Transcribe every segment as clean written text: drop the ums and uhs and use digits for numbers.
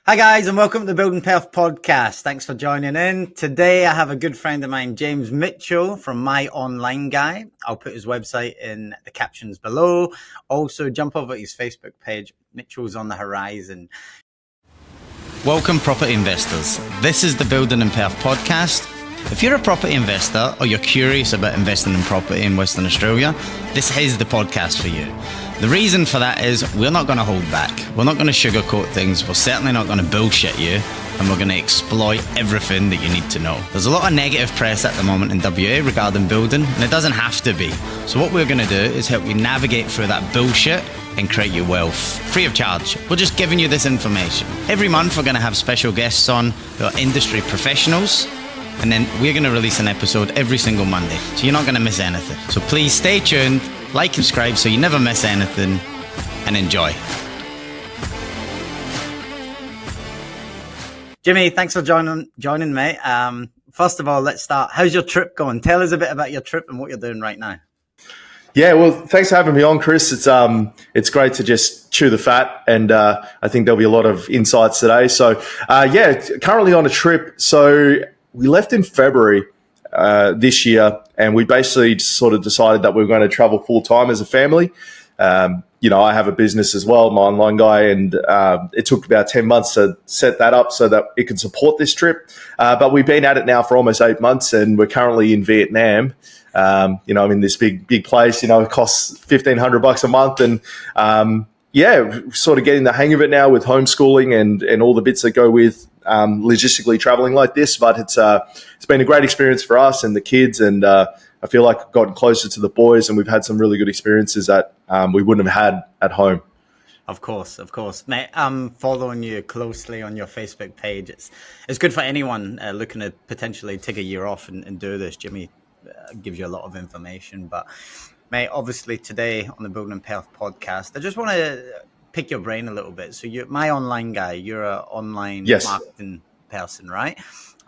Hi guys, and welcome to the 𝗨𝗶𝗴𝗏 podcast. Thanks for joining in. Today I have a good friend of mine, James Mitchell from 𝗦𝗲𝗏𝗏. I'll put his website in the captions below. Also, jump over to his Facebook page. Mitchell's on the horizon. Welcome, property investors. This is the 𝗨𝗏𝗏 podcast. If you're a property investor or you're curious about investing in property in Western Australia, this is the podcast for you. The reason for that is we're not going to hold back. We're not going to sugarcoat things. We're certainly not going to bullshit you. And we're going to exploit everything that you need to know. There's a lot of negative press at the moment in WA regarding building, and it doesn't have to be. So what we're going to do is help you navigate through that bullshit and create your wealth free of charge. We're just giving you this information. Every month we're going to have special guests on who are industry professionals, and then we're going to release an episode every single Monday. So you're not going to miss anything. So please stay tuned, like, subscribe so you never miss anything, and enjoy. Jimmy, thanks for joining, mate. First of all, let's start. How's your trip going? Tell us a bit about your trip and what you're doing right now. Yeah, well, thanks for having me on, Chris. It's great to just chew the fat, and I think there'll be a lot of insights today. So, currently on a trip. So we left in February this year, and we basically sort of decided that we were going to travel full time as a family. I have a business as well, my online guy, and it took about 10 months to set that up so that it could support this trip. But we've been at it now for almost 8 months, and we're currently in Vietnam. I'm in this big place. It costs $1,500 a month, and sort of getting the hang of it now with homeschooling and all the bits that go with logistically traveling like this. But it's been a great experience for us and the kids, and I feel like I've gotten closer to the boys, and we've had some really good experiences that we wouldn't have had at home. Of course. Mate, I'm following you closely on your Facebook page. It's good for anyone looking to potentially take a year off and do this. Jimmy gives you a lot of information. But, mate, obviously today on the 𝗨𝗏𝗏 podcast, I just want to pick your brain a little bit. So you're 𝗦𝗏𝗏𝗏. You're an online marketing person, right?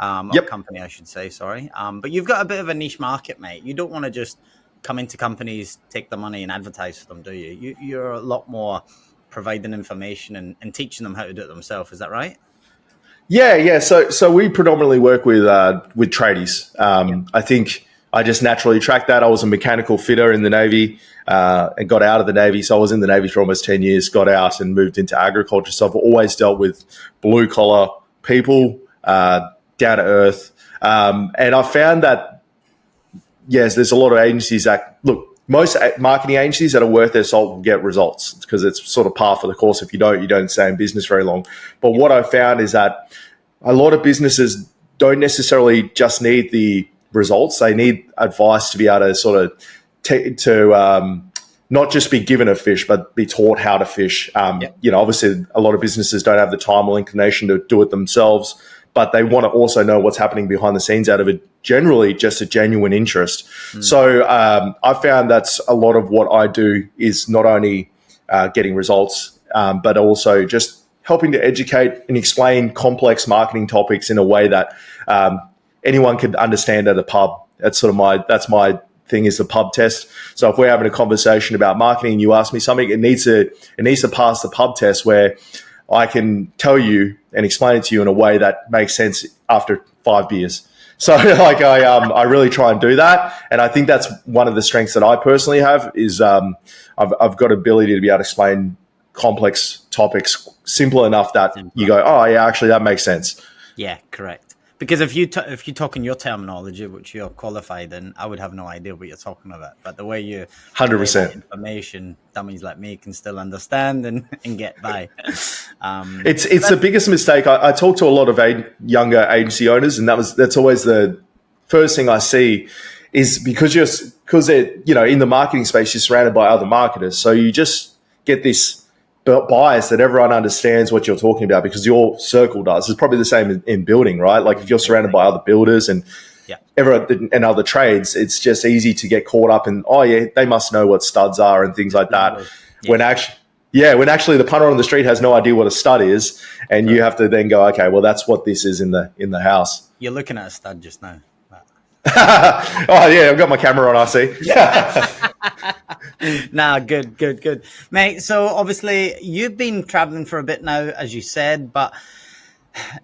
Yep. Or company, I should say, sorry. But you've got a bit of a niche market, mate. You don't want to just come into companies, take the money and advertise for them, do you? You're a lot more providing information and teaching them how to do it themselves. Is that right? Yeah. So we predominantly work with tradies. I think I just naturally tracked that. I was a mechanical fitter in the Navy and got out of the Navy. So I was in the Navy for almost 10 years, got out and moved into agriculture. So I've always dealt with blue collar people, down to earth. And I found that, yes, there's a lot of agencies that, look, most marketing agencies that are worth their salt will get results because it's sort of par for the course. If you don't stay in business very long. But what I found is that a lot of businesses don't necessarily just need the results. They need advice to be able to sort of not just be given a fish, but be taught how to fish. Obviously a lot of businesses don't have the time or inclination to do it themselves, but they want to also know what's happening behind the scenes out of it, generally just a genuine interest. So I found that's a lot of what I do is not only getting results, but also just helping to educate and explain complex marketing topics in a way that anyone could understand at a pub. That's my thing, is the pub test. So if we're having a conversation about marketing and you ask me something, it needs to pass the pub test where I can tell you and explain it to you in a way that makes sense after 5 beers. So I really try and do that. And I think that's one of the strengths that I personally have is I've got ability to be able to explain complex topics simple enough that you go, oh yeah, actually that makes sense. Yeah, correct. Because if you talk in your terminology, which you're qualified in, I would have no idea what you're talking about. But the way you 100% information, dummies like me can still understand and get by. It's the biggest mistake. I talk to a lot of younger agency owners, and that's always the first thing I see is because they're in the marketing space, you're surrounded by other marketers, so you just get this bias that everyone understands what you're talking about because your circle does. It's probably the same in building, right? Like if you're surrounded by other builders and everyone and other trades, it's just easy to get caught up in, oh yeah, they must know what studs are and things like that. When actually the punter on the street has no idea what a stud is, and you have to then go, okay, well that's what this is in the house. You're looking at a stud just now. Oh yeah, I've got my camera on, I see. Nah, good, mate. So obviously you've been traveling for a bit now, as you said, but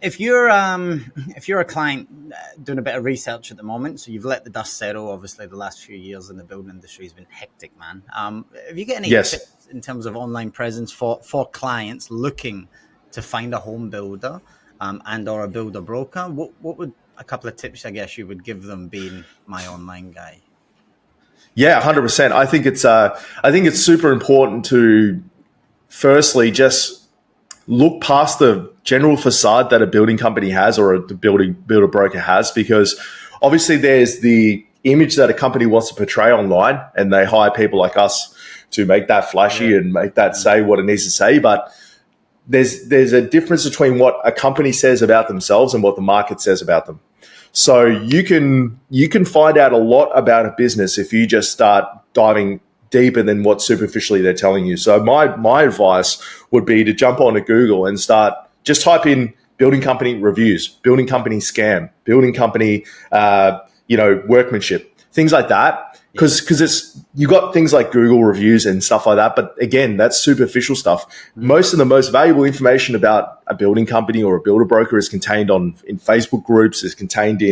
If you're a client doing a bit of research at the moment, so you've let the dust settle. Obviously, the last few years in the building industry has been hectic, man. Have you got any tips in terms of online presence for clients looking to find a home builder and or a builder broker? What would a couple of tips, I guess, you would give them, being my online guy? Yeah, 100%. I think it's super important to firstly just look past the general facade that a building company has or a builder broker has, because obviously there's the image that a company wants to portray online, and they hire people like us to make that flashy and make that say what it needs to say. But there's a difference between what a company says about themselves and what the market says about them. So you can find out a lot about a business if you just start diving deeper than what superficially they're telling you. So my advice would be to jump onto Google and just type in building company reviews, building company scam, building company, workmanship, things like that. Because you got things like Google reviews and stuff like that. But again, that's superficial stuff. Most of the most valuable information about a building company or a builder broker is contained in Facebook groups, is contained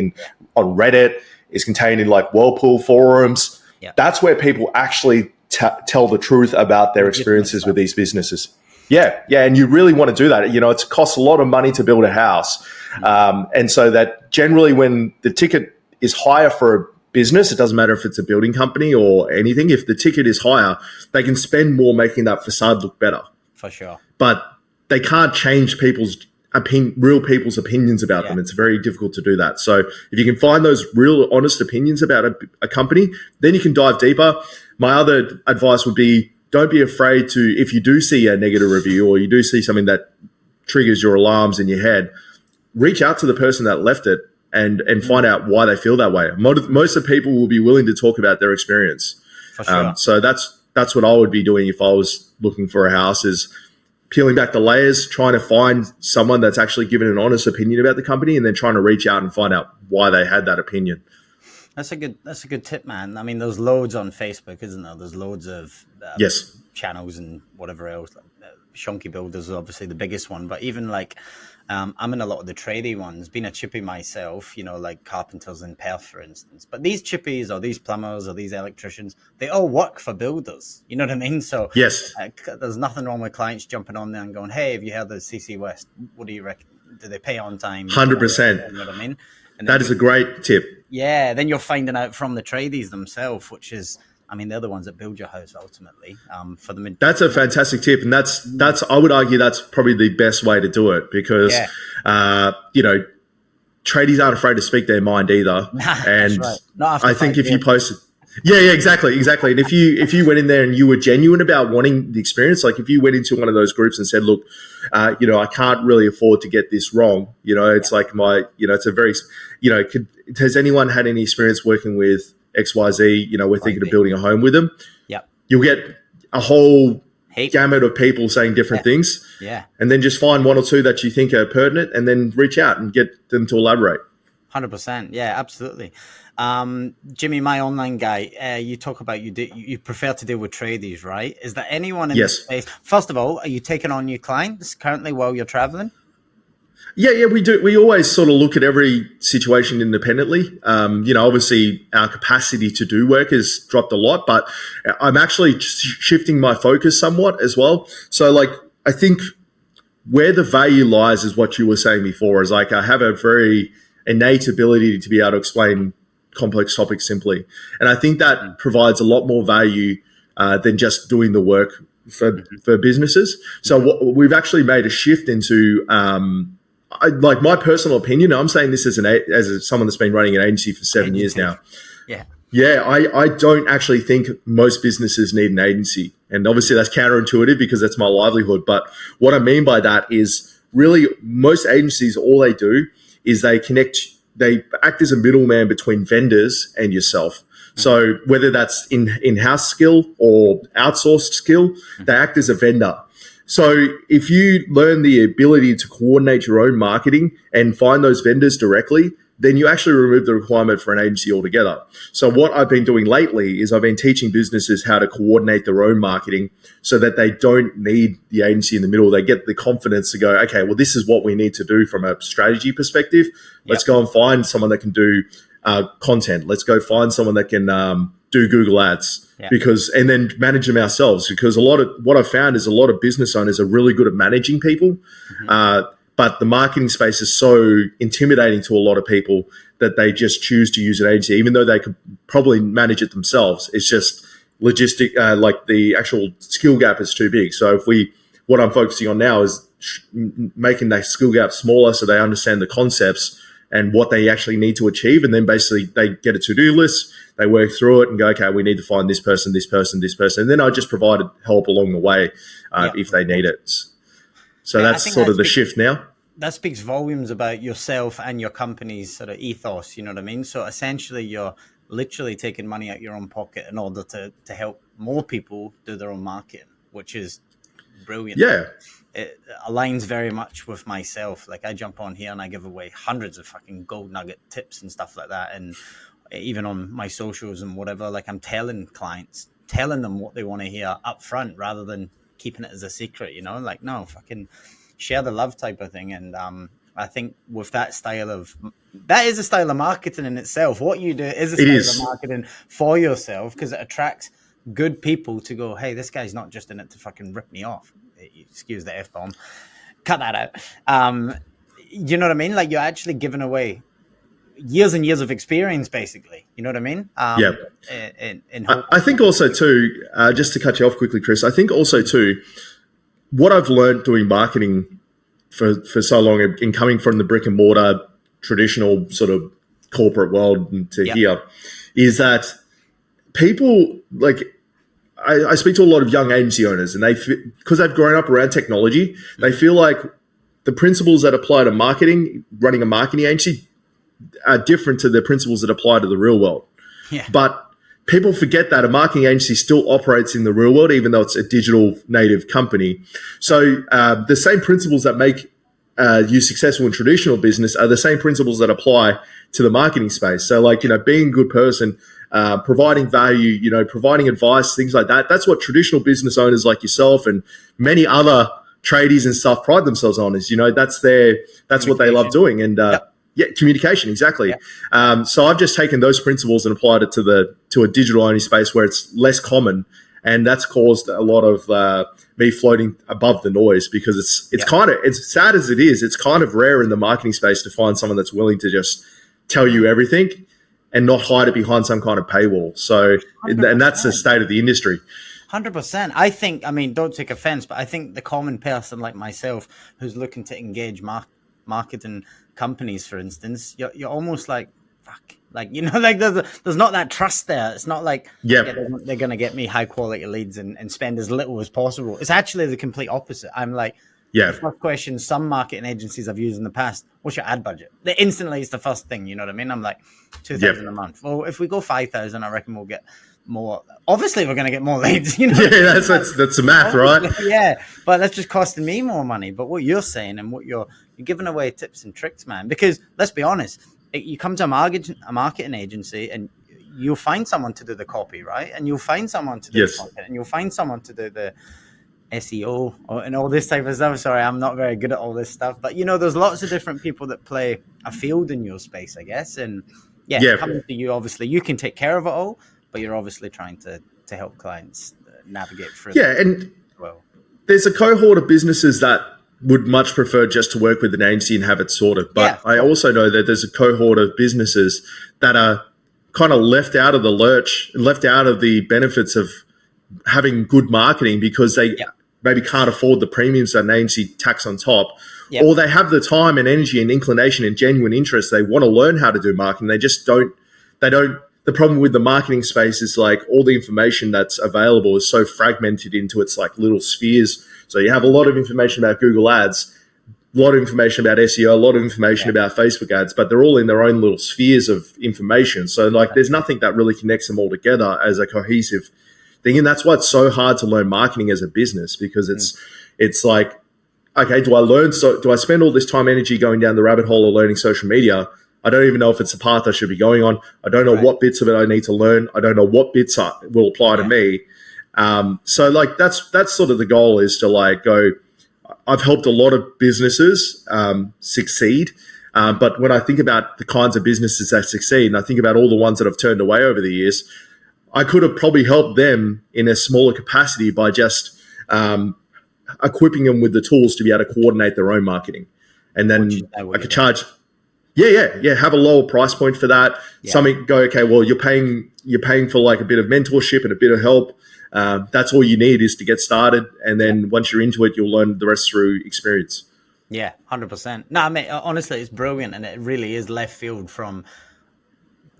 on Reddit, is contained in like Whirlpool forums. Yeah. That's where people actually tell the truth about their experiences with these businesses. Yeah. And you really want to do that. It costs a lot of money to build a house. And so that generally when the ticket is higher for a business, it doesn't matter if it's a building company or anything, if the ticket is higher, they can spend more making that facade look better. For sure. But they can't change real people's opinions about them. It's very difficult to do that. So if you can find those real honest opinions about a company, then you can dive deeper. My other advice would be, don't be afraid to, if you do see a negative review or you do see something that triggers your alarms in your head, reach out to the person that left it and find out why they feel that way. Most of the people will be willing to talk about their experience. For sure. So that's what I would be doing if I was looking for a house, is peeling back the layers, trying to find someone that's actually given an honest opinion about the company, and then trying to reach out and find out why they had that opinion. That's a good tip, man. I mean, there's loads on Facebook, isn't there? There's loads of channels and whatever else. Like, Shonky Builders is obviously the biggest one, but even like I'm in a lot of the tradie ones, being a chippy myself, like carpenters in Perth, for instance. But these chippies or these plumbers or these electricians, they all work for builders. You know what I mean? So there's nothing wrong with clients jumping on there and going, hey, have you heard of CC West? What do you reckon? Do they pay on time? 100%. You know what I mean? And that is a great tip. Yeah, then you're finding out from the tradies themselves, which is, I mean, they're the ones that build your house ultimately. For the that's a fantastic tip, and that's I would argue that's probably the best way to do it, because tradies aren't afraid to speak their mind either. And right. I think if you posted, exactly. And if you went in there and you were genuine about wanting the experience, like if you went into one of those groups and said, look, I can't really afford to get this wrong. It's like it's a very, has anyone had any experience working with XYZ? We're thinking of building a home with them. Yeah. You'll get a whole gamut of people saying different things. Yeah. And then just find one or two that you think are pertinent and then reach out and get them to elaborate. 100%. Yeah, absolutely. Jimmy, my online guy, you talk about you prefer to deal with tradies, right? Is there anyone in this space? First of all, are you taking on new clients currently while you're traveling? Yeah, we do. We always sort of look at every situation independently. Obviously our capacity to do work has dropped a lot, but I'm actually shifting my focus somewhat as well. So like, I think where the value lies is what you were saying before, is like, I have a very innate ability to be able to explain complex topics simply. And I think that provides a lot more value than just doing the work for businesses. So we've actually made a shift into, like my personal opinion, I'm saying this as someone that's been running an agency for 7 years now. Yeah, I don't actually think most businesses need an agency. And obviously that's counterintuitive because that's my livelihood. But what I mean by that is really most agencies, all they do is they act as a middleman between vendors and yourself. So whether that's in-house skill or outsourced skill, they act as a vendor. So if you learn the ability to coordinate your own marketing and find those vendors directly, then you actually remove the requirement for an agency altogether. So what I've been doing lately is I've been teaching businesses how to coordinate their own marketing so that they don't need the agency in the middle. They get the confidence to go, okay, well, this is what we need to do from a strategy perspective. Let's go and find someone that can do content. Let's go find someone that can do Google Ads and then manage them ourselves. Because what I've found is a lot of business owners are really good at managing people. But the marketing space is so intimidating to a lot of people that they just choose to use an agency, even though they could probably manage it themselves. It's just logistic, like the actual skill gap is too big. So what I'm focusing on now is making that skill gap smaller so they understand the concepts and what they actually need to achieve. And then basically they get a to-do list, they work through it and go, okay, we need to find this person, this person, this person. And then I just provide help along the way if they need it. So that's sort of the shift now. That speaks volumes about yourself and your company's sort of ethos, you know what I mean? So essentially you're literally taking money out your own pocket in order to help more people do their own marketing, which is brilliant. Yeah. It aligns very much with myself. Like I jump on here and I give away hundreds of fucking gold nugget tips and stuff like that. And even on my socials and whatever, like I'm telling clients, telling them what they want to hear up front rather than keeping it as a secret, you know, like, no, fucking share the love type of thing. And I think with that is a style of marketing in itself. What you do is a style of marketing for yourself because it attracts good people to go, hey, this guy's not just in it to fucking rip me off. Excuse the F-bomb. Cut that out. You know what I mean? Like you're actually giving away years and years of experience, basically. You know what I mean? I think also too, just to cut you off quickly, Chris, I think also too, what I've learned doing marketing for so long and coming from the brick and mortar traditional sort of corporate world to here is that people like, I speak to a lot of young agency owners and because they've grown up around technology, they feel like the principles that apply to marketing, running a marketing agency are different to the principles that apply to the real world. Yeah. But people forget that a marketing agency still operates in the real world, even though it's a digital native company. So the same principles that make you successful in traditional business are the same principles that apply to the marketing space. So like, you know, being a good person, providing value, you know, providing advice, things like that. That's what traditional business owners like yourself and many other tradies and stuff pride themselves on is, you know, that's what they love doing. And communication, exactly. So I've just taken those principles and applied it to a digital only space where it's less common. And that's caused a lot of me floating above the noise because it's kind of, it's sad as it is, it's kind of rare in the marketing space to find someone that's willing to just tell you everything and not hide it behind some kind of paywall. So, 100%. And that's the state of the industry. 100%. I think, I mean, don't take offense, but I think the common person like myself who's looking to engage marketing companies, for instance, you're almost like, fuck. Like, you know, like there's not that trust there. It's not like they're going to get me high quality leads and spend as little as possible. It's actually the complete opposite. I'm like, the first question some marketing agencies I've used in the past, what's your ad budget? Instantly, it's the first thing, you know what I mean? I'm like, 2,000 a month. Well, if we go 5,000, I reckon we'll get more. Obviously, we're going to get more leads, you know? Yeah, that's the math, right? Yeah, but that's just costing me more money. But what you're saying and what you're giving away tips and tricks, man, because let's be honest, you come to a marketing agency and you'll find someone to do the copy, right? And you'll find someone to do the content, and you'll find someone to do the SEO and all this type of stuff. Sorry, I'm not very good at all this stuff, but you know, there's lots of different people that play a field in your space, I guess. And coming to you, obviously, you can take care of it all, but you're obviously trying to help clients navigate through. Yeah, and there's a cohort of businesses that would much prefer just to work with an agency and have it sorted. But I also know that there's a cohort of businesses that are kind of left out of the lurch, left out of the benefits of having good marketing because they maybe can't afford the premiums that an agency tax on top, or they have the time and energy and inclination and genuine interest. They want to learn how to do marketing. They just don't. The problem with the marketing space is like all the information that's available is so fragmented into its like little spheres. So you have a lot of information about Google Ads, a lot of information about SEO, a lot of information about Facebook ads, but they're all in their own little spheres of information. So like there's nothing that really connects them all together as a cohesive thing. And that's why it's so hard to learn marketing as a business because it's like, okay, do I spend all this time, energy going down the rabbit hole of learning social media? I don't even know if it's the path I should be going on. I don't know what bits of it I need to learn. I don't know what bits will apply to me. So like that's sort of the goal, is to like go, I've helped a lot of businesses succeed. But when I think about the kinds of businesses that succeed, and I think about all the ones that I've turned away over the years, I could have probably helped them in a smaller capacity by just equipping them with the tools to be able to coordinate their own marketing. And then I could charge, have a lower price point for that. Something go, okay, well, you're paying for like a bit of mentorship and a bit of help. That's all you need is to get started. And then once you're into it, you'll learn the rest through experience. Yeah, 100%. No, I mean, honestly, it's brilliant. And it really is left field from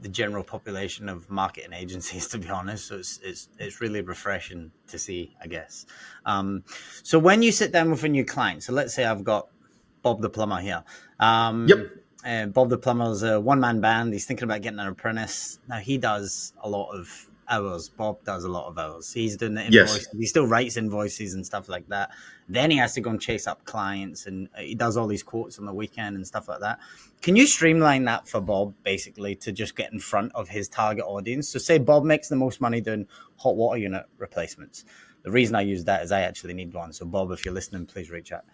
the general population of marketing agencies, to be honest. So it's really refreshing to see, I guess. So when you sit down with a new client, so let's say I've got Bob the plumber here. Bob the plumber is a one-man band. He's thinking about getting an apprentice. Now, he does a lot of hours. Bob does a lot of hours. He's doing the invoices. He still writes invoices and stuff like that. Then he has to go and chase up clients, and he does all these quotes on the weekend and stuff like that. Can you streamline that for Bob, basically, to just get in front of his target audience? So say Bob makes the most money doing hot water unit replacements. The reason I use that is I actually need one. So Bob, if you're listening, please reach out.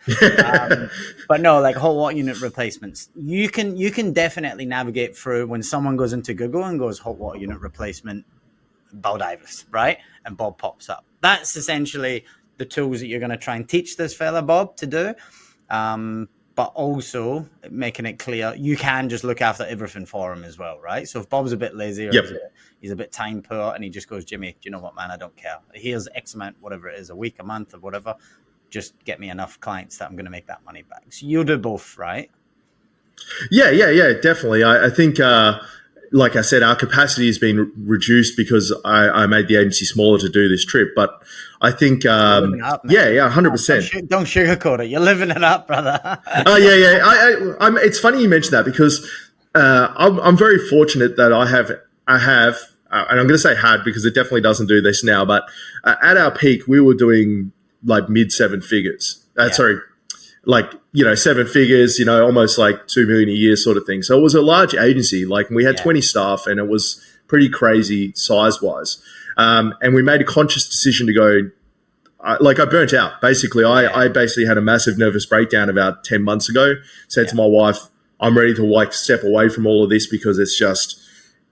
But no, like hot water unit replacements, you can definitely navigate through when someone goes into Google and goes hot water unit replacement Baldivis, right? And Bob pops up. That's essentially the tools that you're going to try and teach this fella, Bob, to do. But also making it clear you can just look after everything for him as well, right? So if Bob's a bit lazy or he's a bit time poor and he just goes, Jimmy, do you know what, man? I don't care. Here's X amount, whatever it is, a week, a month, or whatever. Just get me enough clients that I'm going to make that money back. So you'll do both, right? Yeah, definitely. I think, like I said, our capacity has been reduced because I made the agency smaller to do this trip. But I think, 100%. Don't sugarcoat it. You're living it up, brother. It's funny you mentioned that because I'm very fortunate that I have, and I'm going to say had because it definitely doesn't do this now. But at our peak, we were doing like mid seven figures. Seven figures, almost like 2 million a year sort of thing. So it was a large agency. Like we had 20 staff and it was pretty crazy size wise. And we made a conscious decision to go, I burnt out. Basically, I basically had a massive nervous breakdown about 10 months ago. Said to my wife, I'm ready to step away from all of this because it's just,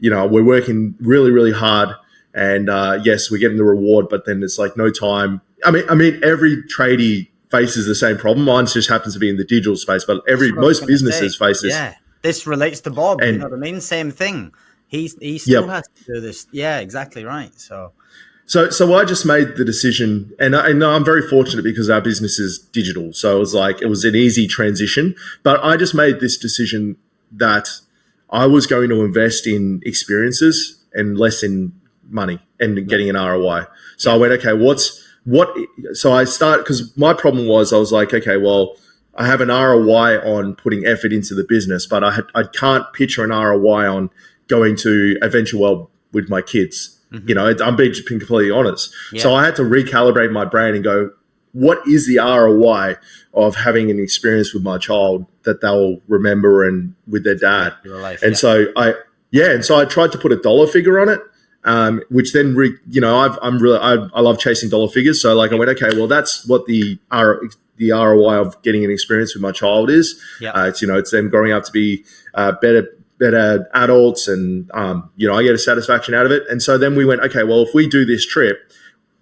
we're working really, really hard. And yes, we're getting the reward, but then it's like no time. I mean, every tradie faces the same problem. Mine just happens to be in the digital space, but most businesses face this. Yeah, this relates to Bob. And, you know what I mean? Same thing. He still has to do this. Yeah, exactly right. So I just made the decision, and I'm very fortunate because our business is digital. So it was an easy transition. But I just made this decision that I was going to invest in experiences and less in money and getting an ROI. So I went, okay, so I started, because my problem was, I was like, okay, well, I have an ROI on putting effort into the business, but I can't picture an ROI on going to Adventure World with my kids. Mm-hmm. I'm being completely honest. Yeah. So I had to recalibrate my brain and go, what is the ROI of having an experience with my child that they'll remember and with their dad? So I tried to put a dollar figure on it. Which then, I love chasing dollar figures. So I went, okay, well, that's what the ROI of getting an experience with my child is. Yeah. It's them growing up to be better adults, and I get a satisfaction out of it. And so then we went, okay, well, if we do this trip,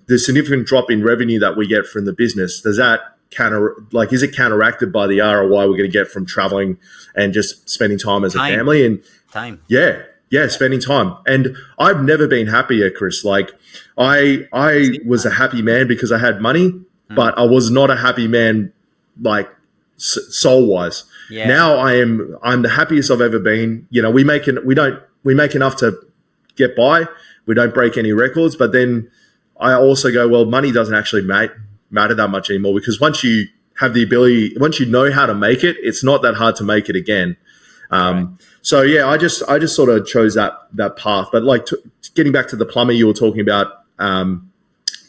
the significant drop in revenue that we get from the business, does that is it counteracted by the ROI we're going to get from traveling and just spending time as a family and time? Yeah, spending time. And I've never been happier, Chris. I was a happy man because I had money, but I was not a happy man, soul-wise. Yeah. Now I'm the happiest I've ever been. We make enough to get by. We don't break any records, but then I also go, well, money doesn't actually matter that much anymore, because once you have the ability, once you know how to make it, it's not that hard to make it again. Right. So yeah, I just sort of chose that path. But getting back to the plumber you were talking about,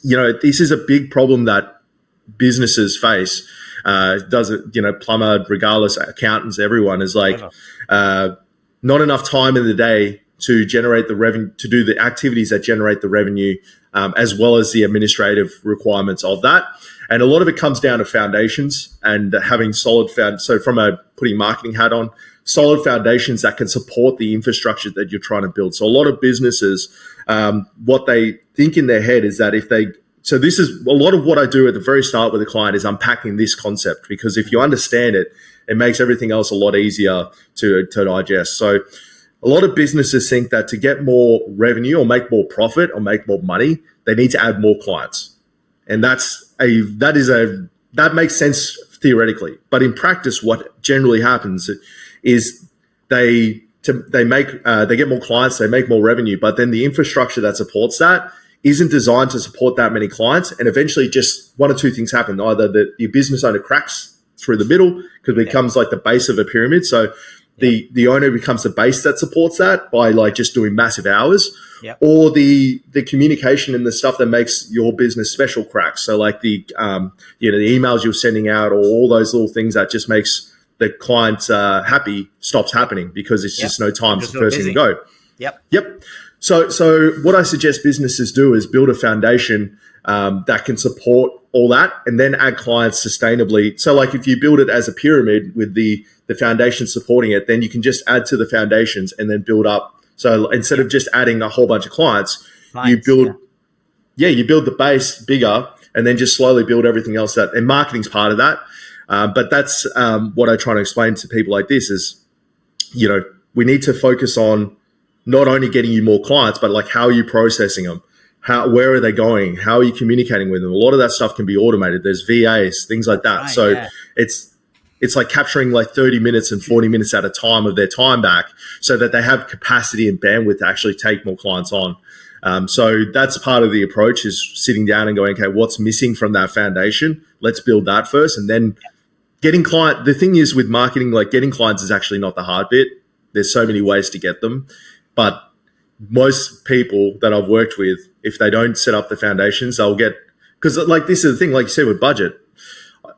this is a big problem that businesses face. Plumber, regardless, accountants, everyone is not enough time in the day to generate the revenue, to do the activities that generate the revenue, as well as the administrative requirements of that. And a lot of it comes down to foundations and having solid so from a putting marketing hat on, solid foundations that can support the infrastructure that you're trying to build. So a lot of businesses, what they think in their head is that so this is a lot of what I do at the very start with a client is unpacking this concept, because if you understand it, it makes everything else a lot easier to digest. So a lot of businesses think that to get more revenue or make more profit or make more money, they need to add more clients. And that makes sense theoretically. But in practice, what generally happens is they get more clients, they make more revenue, but then the infrastructure that supports that isn't designed to support that many clients. And eventually just one or two things happen. Either the business owner cracks through the middle because it becomes like the base of a pyramid. So the owner becomes the base that supports that by like just doing massive hours, or the communication and the stuff that makes your business special cracks. So like the emails you're sending out, or all those little things that just makes the client happy stops happening because it's just no time for the person to go. Yep. So what I suggest businesses do is build a foundation that can support all that, and then add clients sustainably. So like if you build it as a pyramid with the foundation supporting it, then you can just add to the foundations and then build up. So instead of just adding a whole bunch of clients, you build the base bigger and then just slowly build everything else and marketing's part of that. But that's what I try to explain to people like this is, we need to focus on not only getting you more clients, but like how are you processing them? Where are they going? How are you communicating with them? A lot of that stuff can be automated. There's VAs, things like that. Right, so it's like capturing like 30 minutes and 40 minutes at a time of their time back so that they have capacity and bandwidth to actually take more clients on. So that's part of the approach, is sitting down and going, okay, what's missing from that foundation? Let's build that first. And then getting client. The thing is with marketing, like getting clients is actually not the hard bit. There's so many ways to get them. But most people that I've worked with, if they don't set up the foundations, they'll get, because like this is the thing, like you said with budget,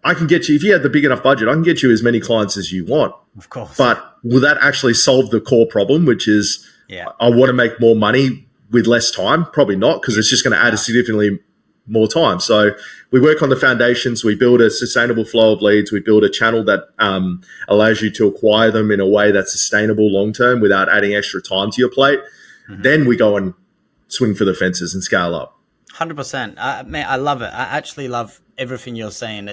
I can get you, if you have the big enough budget, I can get you as many clients as you want. Of course. But will that actually solve the core problem, which is I want to make more money with less time? Probably not, because it's just going to add a significantly more time. So we work on the foundations. We build a sustainable flow of leads. We build a channel that allows you to acquire them in a way that's sustainable long-term without adding extra time to your plate. Mm-hmm. Then we go and swing for the fences and scale up. 100%. Mate, I love it. I actually love everything you're saying.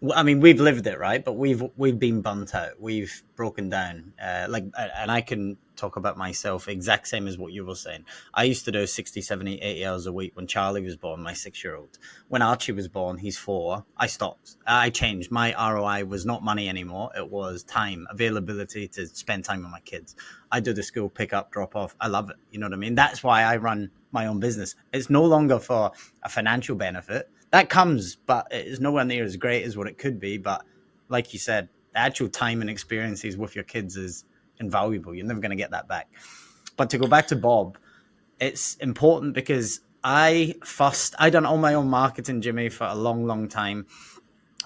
We've lived it, right? But we've been burnt out. We've broken down. And I can talk about myself exact same as what you were saying. I used to do 60, 70, 80 hours a week when Charlie was born, my 6-year-old. When Archie was born, he's 4. I stopped. I changed. My ROI was not money anymore. It was time, availability to spend time with my kids. I do the school pick up, drop off. I love it. You know what I mean? That's why I run my own business. It's no longer for a financial benefit. That comes, but it is nowhere near as great as what it could be. But like you said, the actual time and experiences with your kids is invaluable. You're never going to get that back. But to go back to Bob, it's important because I done all my own marketing, Jimmy, for a long, long time.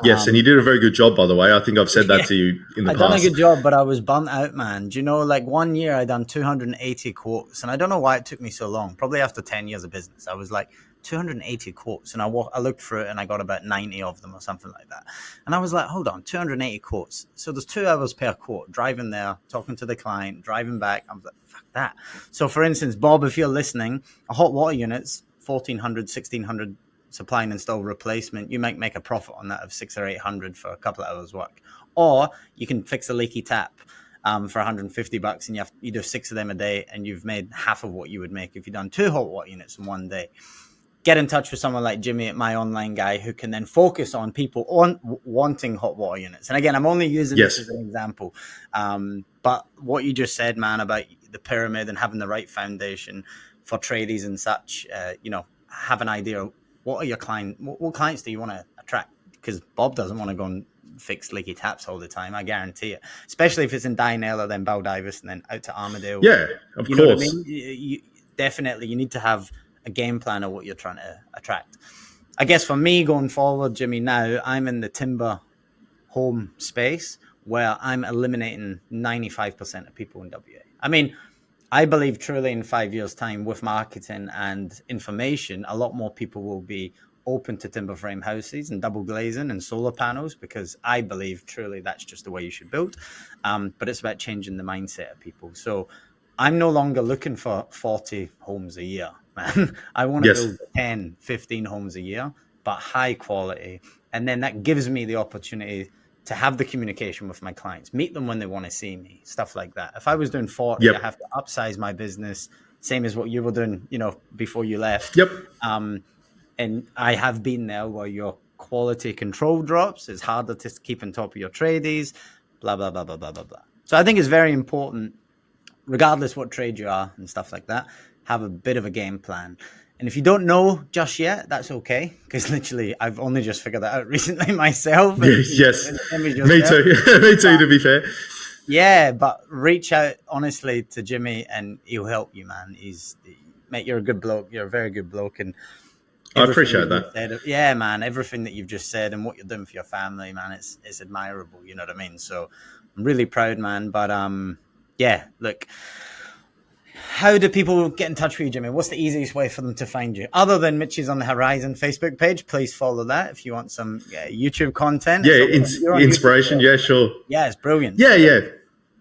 Yes, and you did a very good job, by the way. I think I've said that to you in the past. I done a good job, but I was burnt out, man. Do you know, like 1 year I done 280 quotes, and I don't know why it took me so long. Probably after 10 years of business, I was like 280 quotes, and I looked through it, and I got about 90 of them or something like that. And I was like, hold on, 280 quotes. So there's 2 hours per quote, driving there, talking to the client, driving back. I was like, fuck that. So for instance, Bob, if you're listening, a hot water unit's 1,400, 1,600 supply and install replacement. You might make a profit on that of 600 or 800 for a couple of hours work. Or you can fix a leaky tap for $150, and you do 6 of them a day, and you've made half of what you would make if you'd done 2 hot water units in one day. Get in touch with someone like Jimmy at My Online Guy, who can then focus on people wanting hot water units. And again, I'm only using this as an example. But what you just said, man, about the pyramid and having the right foundation for tradies and such, have an idea of what clients do you want to attract? Because Bob doesn't want to go and fix leaky taps all the time. I guarantee it. Especially if it's in Dynell or then Baldivis and then out to Armadale. Yeah, of course. You know what I mean? Definitely, you need to have a game plan of what you're trying to attract. I guess for me going forward, Jimmy, now I'm in the timber home space. where I'm eliminating 95% of people in WA. I mean, I believe truly in 5 years' time with marketing and information, a lot more people will be open to timber frame houses and double glazing and solar panels, because I believe truly that's just the way you should build. But it's about changing the mindset of people. So I'm no longer looking for 40 homes a year, man. I want to build 10, 15 homes a year, but high quality. And then that gives me the opportunity to have the communication with my clients, meet them when they want to see me, stuff like that. If I was doing 40, I have to upsize my business, same as what you were doing, before you left. And I have been there where your quality control drops. It's harder to keep on top of your tradies, blah, blah, blah, blah, blah, blah, blah. So I think it's very important, regardless what trade you are and stuff like that, have a bit of a game plan. And if you don't know just yet, that's okay. Because literally, I've only just figured that out recently myself. Yes. Me too. Me too, to be fair. Yeah, but reach out honestly to Jimmy and he'll help you, man. Mate, you're a good bloke. You're a very good bloke. And I appreciate that. Yeah, man. Everything that you've just said and what you're doing for your family, man, it's admirable. You know what I mean? So I'm really proud, man. But yeah, look. How do people get in touch with you, Jimmy? What's the easiest way for them to find you? Other than Mitch's on the Horizon Facebook page, please follow that if you want some YouTube content. Yeah, inspiration. Yeah, sure. Yeah, it's brilliant. Yeah.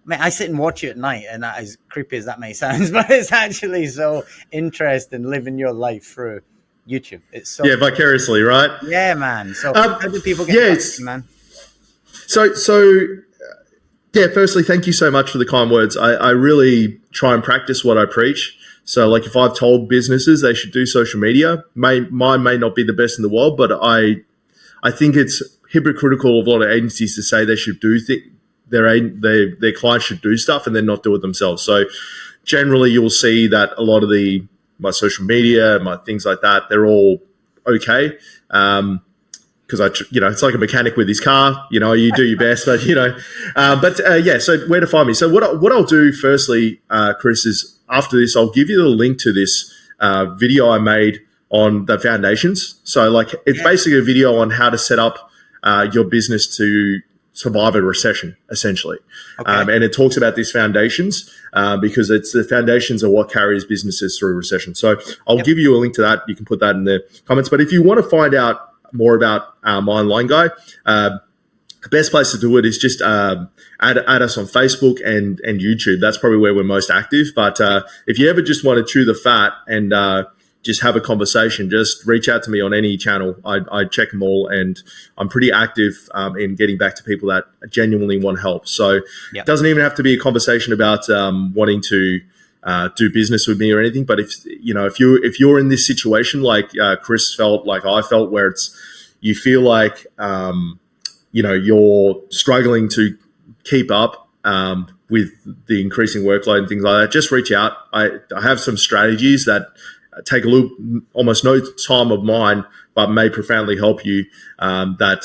Man, I sit and watch it at night, and that, as creepy as that may sound, but it's actually so interesting living your life through YouTube. It's so vicariously, right? Yeah, man. So how do people get in touch with you, man? Yeah, firstly, thank you so much for the kind words. I really try and practice what I preach. So, like, if I've told businesses they should do social media, mine may not be the best in the world, but I think it's hypocritical of a lot of agencies to say they should do their clients should do stuff and then not do it themselves. So, generally, you'll see that a lot of my social media, my things like that, they're all okay. Because it's like a mechanic with his car. You do your best, but So where to find me? So what I'll do firstly, Chris, is after this, I'll give you the link to this video I made on the foundations. So it's basically a video on how to set up your business to survive a recession, essentially. Okay. And it talks about these foundations because it's the foundations are what carries businesses through a recession. So I'll give you a link to that. You can put that in the comments. But if you want to find out more about my online guy, the best place to do it is just add us on Facebook and YouTube. That's probably where we're most active. But if you ever just want to chew the fat and just have a conversation, just reach out to me on any channel. I check them all, and I'm pretty active in getting back to people that genuinely want help. So it doesn't even have to be a conversation about wanting to do business with me or anything. But if you're in this situation like Chris felt, like I felt, where you feel like you're struggling to keep up with the increasing workload and things like that, just reach out. I have some strategies that take almost no time of mine, but may profoundly help you. That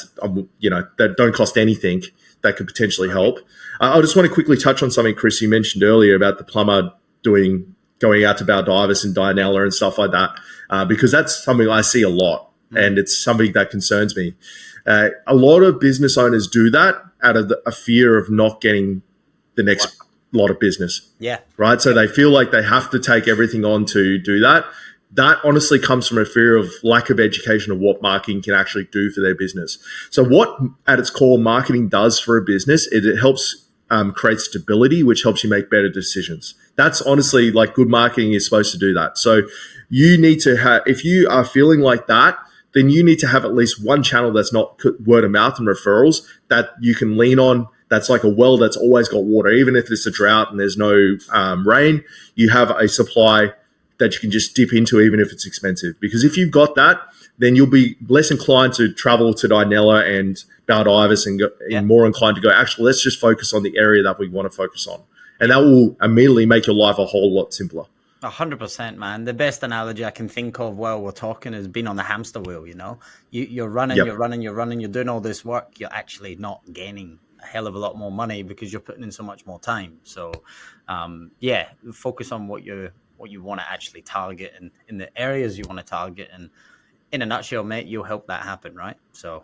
don't cost anything. That could potentially help. I just want to quickly touch on something, Chris, you mentioned earlier about the plumber going out to Baldivis and Dianella and stuff like that, because that's something I see a lot, and it's something that concerns me. A lot of business owners do that out of a fear of not getting the next lot of business. Yeah. Right? So they feel like they have to take everything on to do that. That honestly comes from a fear of lack of education of what marketing can actually do for their business. So what, at its core, marketing does for a business, it helps create stability, which helps you make better decisions. That's honestly, like, good marketing is supposed to do that. So you need to have, if you are feeling like that, then you need to have at least one channel that's not word of mouth and referrals that you can lean on. That's like a well that's always got water. Even if it's a drought and there's no rain, you have a supply that you can just dip into, even if it's expensive. Because if you've got that, then you'll be less inclined to travel to Dianella and Baldivis and more inclined to go, actually, let's just focus on the area that we want to focus on. And that will immediately make your life a whole lot simpler. 100%, man. The best analogy I can think of while we're talking is being on the hamster wheel, You're running, you're doing all this work. You're actually not gaining a hell of a lot more money because you're putting in so much more time. So, focus on what you want to actually target and in the areas you want to target. And in a nutshell, mate, you'll help that happen, right? So,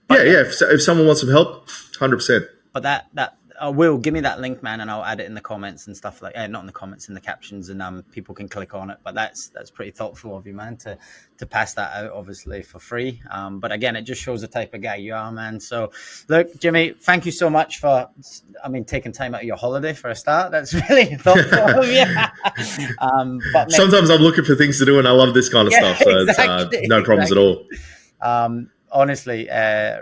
if someone wants some help, 100%. But that Will, give me that link, man, and I'll add it in the comments and stuff like not in the comments, in the captions, and people can click on it. But that's pretty thoughtful of you, man, to pass that out, obviously for free. But again, it just shows the type of guy you are, man. So look, Jimmy, thank you so much for taking time out of your holiday for a start. That's really thoughtful of you. But sometimes I'm looking for things to do, and I love this kind of stuff, so it's no problems at all. Honestly,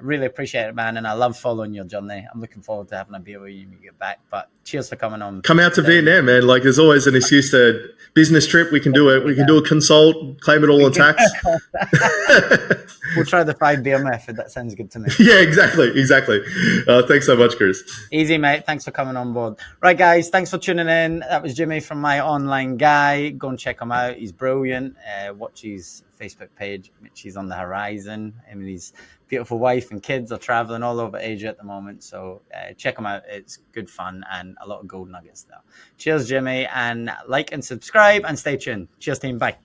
really appreciate it, man, and I love following your journey. I'm looking forward to having a beer with you when you get back. But cheers for coming on. Come out to Vietnam, man. Like, there's always an excuse to business trip. We can do it. We can do a consult, claim it all on tax. We'll try the fried beer method. That sounds good to me. Yeah, exactly. Thanks so much, Chris. Easy, mate. Thanks for coming on board. Right, guys, thanks for tuning in. That was Jimmy from My Online Guy. Go and check him out. He's brilliant. Watch his Facebook page. She's on the horizon. Him and his beautiful wife and kids are traveling all over Asia at the moment. So check him out. It's good fun and a lot of gold nuggets there. Cheers, Jimmy. And like and subscribe and stay tuned. Cheers, team. Bye.